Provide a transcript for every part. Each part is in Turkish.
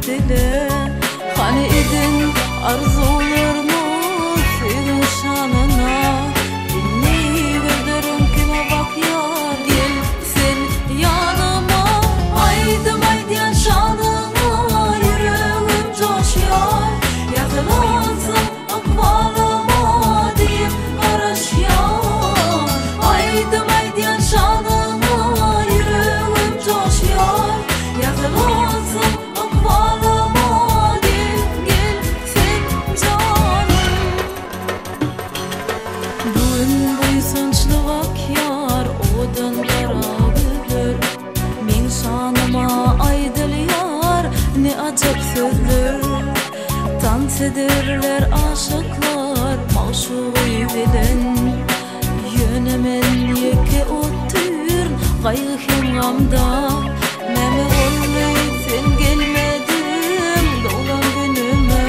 dile. Hani idin arzularımız senin şanına. Dinli gözlerim kime bak yar, gelsin yanıma. Haydi haydi şanına, yüreğim coşuyor. Yakın olsun akvalıma deyip araş yar. Haydi haydi şanına, yüreğim coşuyor. Yakın olsun akvalıma deyip gelsin canım. Bugün boysunçlu vak yar, odan karabıdır. Min şanıma aydıl yar, ne acep sözler. Dans ederler aşıklar maşuğu bilen. Yönemen yeke otur kayıkım gamda. Meme olmayıp sen gelmedim doğan günüme.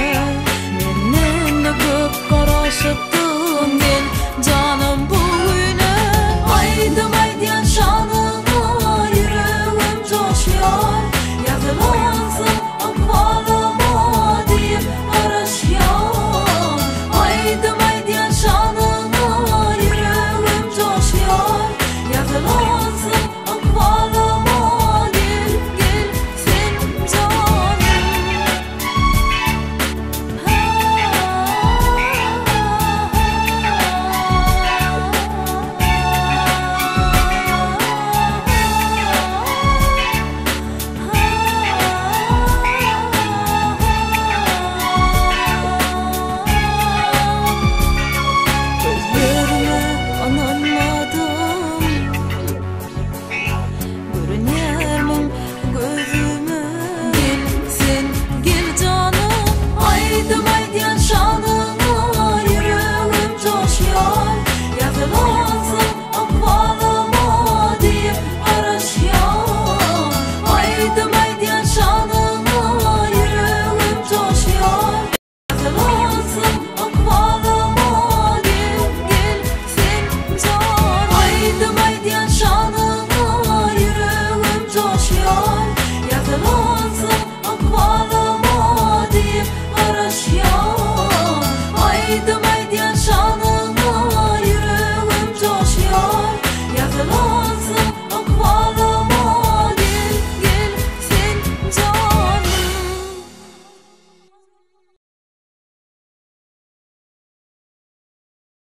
Menden de köp karaşıktım ben canım bugüne. Haydi haydi şanıma, yüreğim coşuyor. Yakın olsun akvalıma deyip araş yar. Haydi haydi şanıma, yüreğim coşuyor. Yakın olsun akvalıma deyip gelsin canım. Gözlerime ananmadım, görünermem gözüme. Gelsin gel canım, haydi haydi şanıma, yüreğim coşuyor. Yakın olsun akvalıma deyip araş yar. Haydi haydi şanıma, yüreğim coşuyor. Yakın olsun akvalıma deyip gelsin canım. Haydi haydi şanıma, yüreğim coşuyor. Yakın olsun akvalıma deyip araş yar. Haydi